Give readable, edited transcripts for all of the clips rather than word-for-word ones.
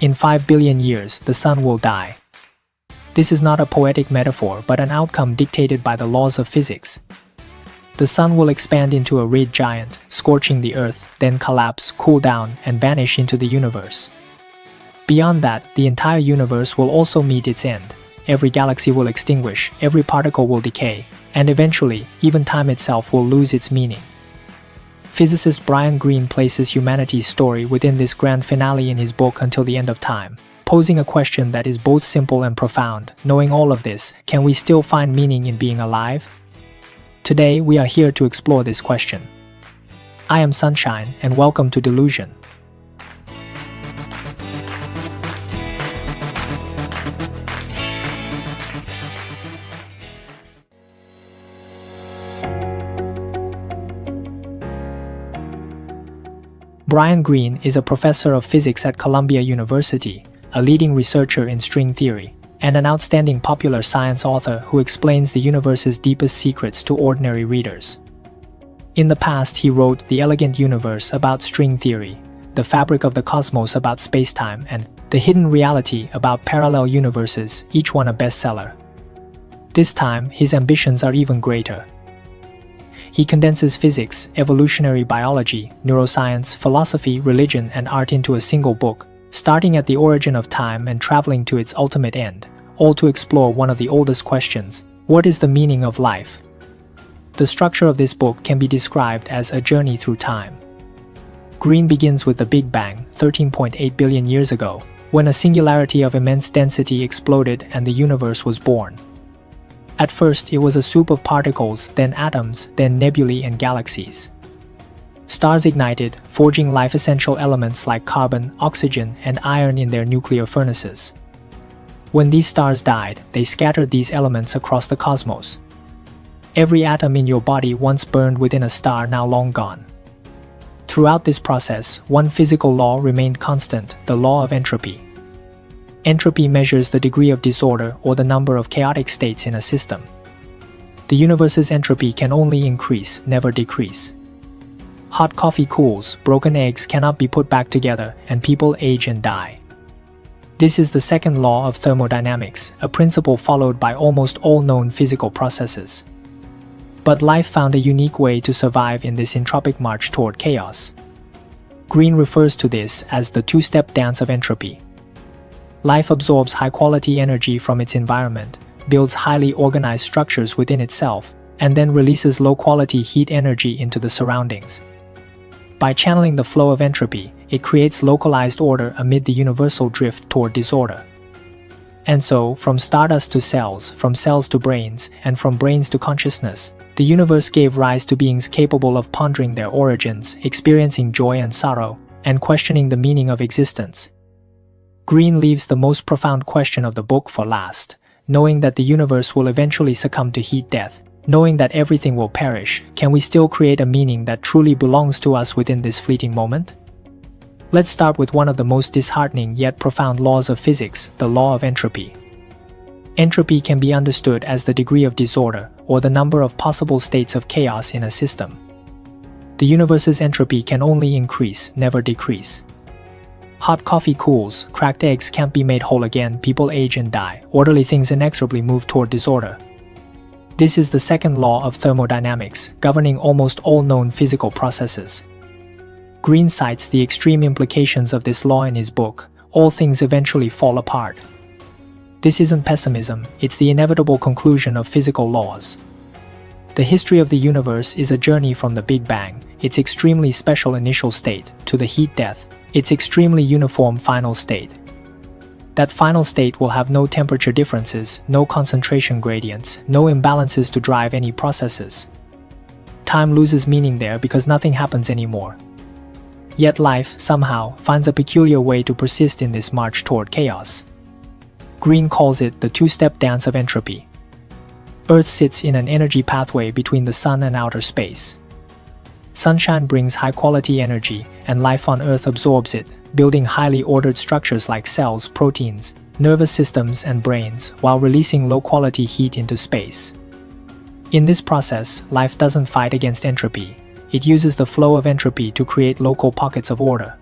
In 5 billion years, the sun will die. This is not a poetic metaphor but an outcome dictated by the laws of physics. The sun will expand into a red giant, scorching the earth, then collapse, cool down, and vanish into the universe. Beyond that, the entire universe will also meet its end. Every galaxy will extinguish, every particle will decay, and eventually, even time itself will lose its meaning. Physicist Brian Greene places humanity's story within this grand finale in his book Until the End of Time, posing a question that is both simple and profound. Knowing all of this, can we still find meaning in being alive? Today, we are here to explore this question. I am Sunshine, and welcome to Delusion. Brian Greene is a professor of physics at Columbia University, a leading researcher in string theory, and an outstanding popular science author who explains the universe's deepest secrets to ordinary readers. In the past, he wrote The Elegant Universe about string theory, The Fabric of the Cosmos about spacetime, and The Hidden Reality about parallel universes, each one a bestseller. This time, his ambitions are even greater. He condenses physics, evolutionary biology, neuroscience, philosophy, religion, and art into a single book, starting at the origin of time and traveling to its ultimate end, all to explore one of the oldest questions: what is the meaning of life? The structure of this book can be described as a journey through time. Greene begins with the Big Bang, 13.8 billion years ago, when a singularity of immense density exploded and the universe was born. At first, it was a soup of particles, then atoms, then nebulae and galaxies. Stars ignited, forging life-essential elements like carbon, oxygen, and iron in their nuclear furnaces. When these stars died, they scattered these elements across the cosmos. Every atom in your body once burned within a star now long gone. Throughout this process, one physical law remained constant: the law of entropy. Entropy measures the degree of disorder or the number of chaotic states in a system. The universe's entropy can only increase, never decrease. Hot coffee cools, broken eggs cannot be put back together, and people age and die. This is the second law of thermodynamics, a principle followed by almost all known physical processes. But life found a unique way to survive in this entropic march toward chaos. Greene refers to this as the two-step dance of entropy. Life absorbs high-quality energy from its environment, builds highly organized structures within itself, and then releases low-quality heat energy into the surroundings. By channeling the flow of entropy, it creates localized order amid the universal drift toward disorder. And so, from stardust to cells, from cells to brains, and from brains to consciousness, the universe gave rise to beings capable of pondering their origins, experiencing joy and sorrow, and questioning the meaning of existence. Greene leaves the most profound question of the book for last. Knowing that the universe will eventually succumb to heat death, knowing that everything will perish, can we still create a meaning that truly belongs to us within this fleeting moment? Let's start with one of the most disheartening yet profound laws of physics, the law of entropy. Entropy can be understood as the degree of disorder, or the number of possible states of chaos in a system. The universe's entropy can only increase, never decrease. Hot coffee cools, cracked eggs can't be made whole again, people age and die, orderly things inexorably move toward disorder. This is the second law of thermodynamics, governing almost all known physical processes. Greene cites the extreme implications of this law in his book, All Things Eventually Fall Apart. This isn't pessimism, it's the inevitable conclusion of physical laws. The history of the universe is a journey from the Big Bang, its extremely special initial state, to the heat death, its extremely uniform final state. That final state will have no temperature differences, no concentration gradients, no imbalances to drive any processes. Time loses meaning there because nothing happens anymore. Yet life, somehow, finds a peculiar way to persist in this march toward chaos. Greene calls it the two-step dance of entropy. Earth sits in an energy pathway between the sun and outer space. Sunshine brings high-quality energy, and life on Earth absorbs it, building highly ordered structures like cells, proteins, nervous systems, and brains, while releasing low-quality heat into space. In this process, life doesn't fight against entropy. It uses the flow of entropy to create local pockets of order.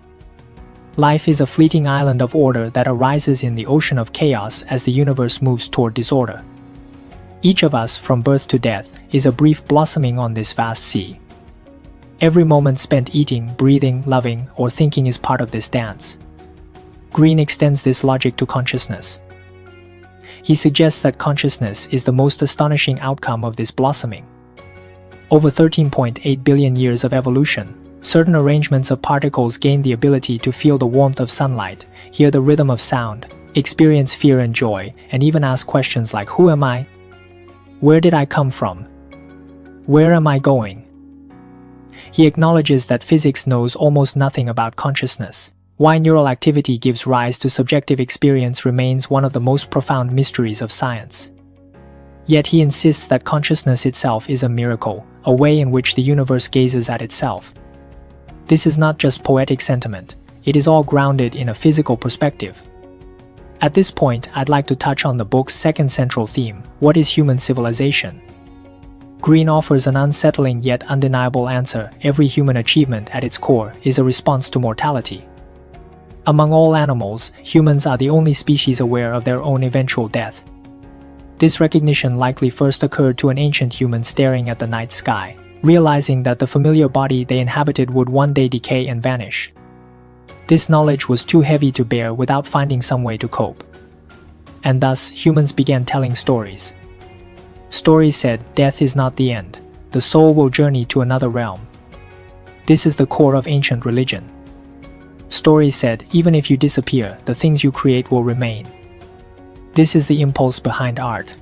Life is a fleeting island of order that arises in the ocean of chaos as the universe moves toward disorder. Each of us, from birth to death, is a brief blossoming on this vast sea. Every moment spent eating, breathing, loving, or thinking is part of this dance. Green extends this logic to consciousness. He suggests that consciousness is the most astonishing outcome of this blossoming. Over 13.8 billion years of evolution, certain arrangements of particles gain the ability to feel the warmth of sunlight, hear the rhythm of sound, experience fear and joy, and even ask questions like, who am I? Where did I come from? Where am I going? He acknowledges that physics knows almost nothing about consciousness. Why neural activity gives rise to subjective experience remains one of the most profound mysteries of science. Yet he insists that consciousness itself is a miracle, a way in which the universe gazes at itself. This is not just poetic sentiment, it is all grounded in a physical perspective. At this point, I'd like to touch on the book's second central theme: what is human civilization? Green offers an unsettling yet undeniable answer: every human achievement at its core is a response to mortality. Among all animals, humans are the only species aware of their own eventual death. This recognition likely first occurred to an ancient human staring at the night sky, realizing that the familiar body they inhabited would one day decay and vanish. This knowledge was too heavy to bear without finding some way to cope. And thus, humans began telling stories. Stories said, death is not the end. The soul will journey to another realm. This is the core of ancient religion. Stories said, even if you disappear, the things you create will remain. This is the impulse behind art.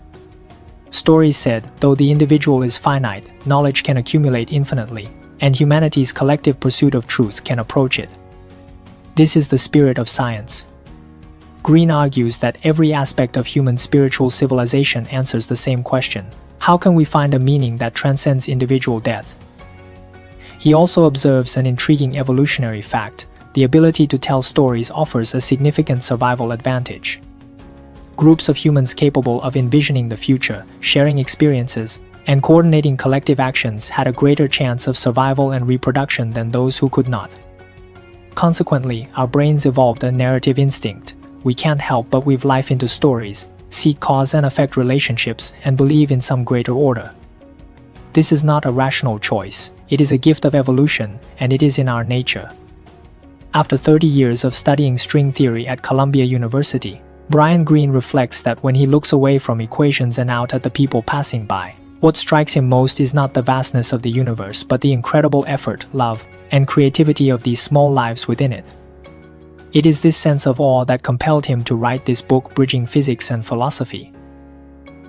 Stories said, though the individual is finite, knowledge can accumulate infinitely, and humanity's collective pursuit of truth can approach it. This is the spirit of science. Green argues that every aspect of human spiritual civilization answers the same question: how can we find a meaning that transcends individual death? He also observes an intriguing evolutionary fact: the ability to tell stories offers a significant survival advantage. Groups of humans capable of envisioning the future, sharing experiences, and coordinating collective actions had a greater chance of survival and reproduction than those who could not. Consequently, our brains evolved a narrative instinct. We can't help but weave life into stories, seek cause and effect relationships, and believe in some greater order. This is not a rational choice, it is a gift of evolution, and it is in our nature. After 30 years of studying string theory at Columbia University, Brian Greene reflects that when he looks away from equations and out at the people passing by, what strikes him most is not the vastness of the universe but the incredible effort, love, and creativity of these small lives within it. It is this sense of awe that compelled him to write this book bridging physics and philosophy.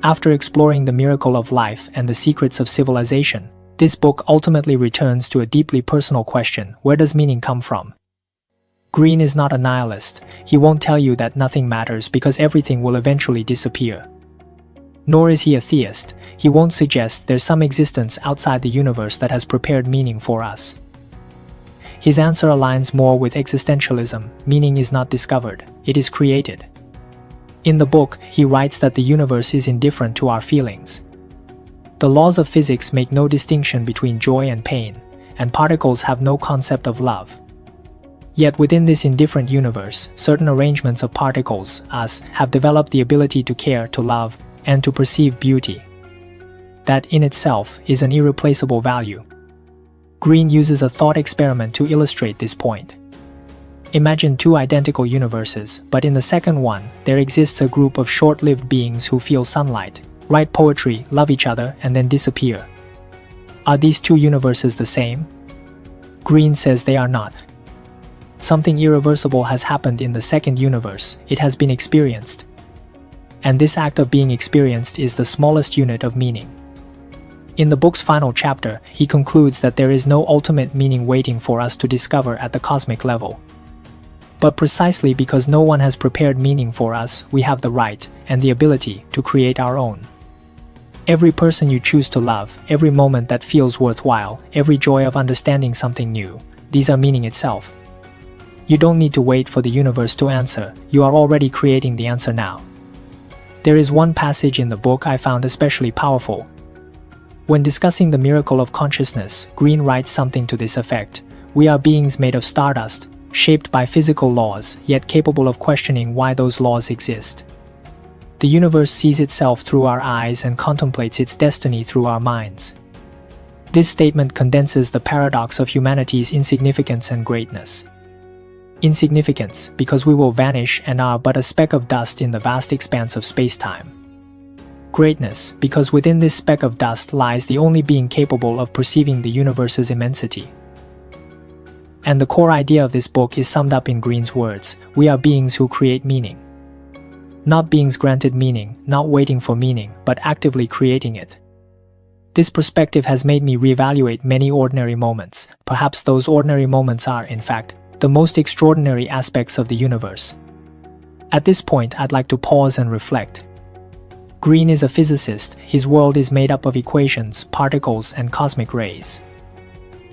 After exploring the miracle of life and the secrets of civilization, this book ultimately returns to a deeply personal question: where does meaning come from? Green is not a nihilist. He won't tell you that nothing matters because everything will eventually disappear. Nor is he a theist. He won't suggest there's some existence outside the universe that has prepared meaning for us. His answer aligns more with existentialism: meaning is not discovered, it is created. In the book, he writes that the universe is indifferent to our feelings. The laws of physics make no distinction between joy and pain, and particles have no concept of love. Yet within this indifferent universe, certain arrangements of particles, us, have developed the ability to care, to love, and to perceive beauty. That in itself is an irreplaceable value. Green uses a thought experiment to illustrate this point. Imagine two identical universes, but in the second one, there exists a group of short-lived beings who feel sunlight, write poetry, love each other, and then disappear. Are these two universes the same? Green says they are not. Something irreversible has happened in the second universe. It has been experienced. And this act of being experienced is the smallest unit of meaning. In the book's final chapter, he concludes that there is no ultimate meaning waiting for us to discover at the cosmic level. But precisely because no one has prepared meaning for us, we have the right and the ability to create our own. Every person you choose to love, every moment that feels worthwhile, every joy of understanding something new, these are meaning itself. You don't need to wait for the universe to answer, you are already creating the answer now. There is one passage in the book I found especially powerful. When discussing the miracle of consciousness, Green writes something to this effect: we are beings made of stardust, shaped by physical laws, yet capable of questioning why those laws exist. The universe sees itself through our eyes and contemplates its destiny through our minds. This statement condenses the paradox of humanity's insignificance and greatness. Insignificance, because we will vanish and are but a speck of dust in the vast expanse of space-time. Greatness, because within this speck of dust lies the only being capable of perceiving the universe's immensity. And the core idea of this book is summed up in Green's words: we are beings who create meaning. Not beings granted meaning, not waiting for meaning, but actively creating it. This perspective has made me reevaluate many ordinary moments. Perhaps those ordinary moments are, in fact, the most extraordinary aspects of the universe. At this point, I'd like to pause and reflect. Green is a physicist. His world is made up of equations, particles, and cosmic rays.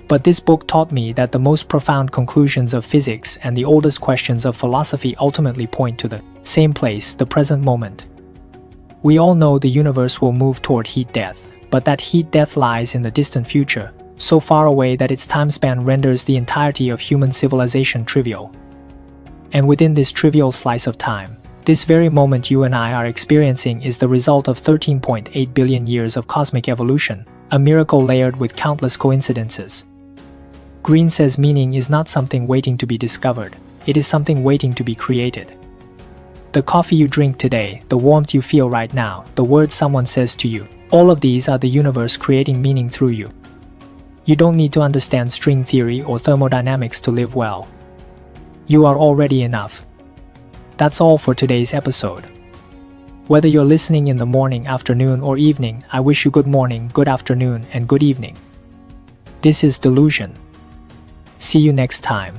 But this book taught me that the most profound conclusions of physics and the oldest questions of philosophy ultimately point to the same place, the present moment. We all know the universe will move toward heat death, but that heat death lies in the distant future, so far away that its time span renders the entirety of human civilization trivial. And within this trivial slice of time, this very moment you and I are experiencing is the result of 13.8 billion years of cosmic evolution, a miracle layered with countless coincidences. Green says meaning is not something waiting to be discovered, it is something waiting to be created. The coffee you drink today, the warmth you feel right now, the words someone says to you, all of these are the universe creating meaning through you. You don't need to understand string theory or thermodynamics to live well. You are already enough. That's all for today's episode. Whether you're listening in the morning, afternoon, or evening, I wish you good morning, good afternoon, and good evening. This is Delusion. See you next time.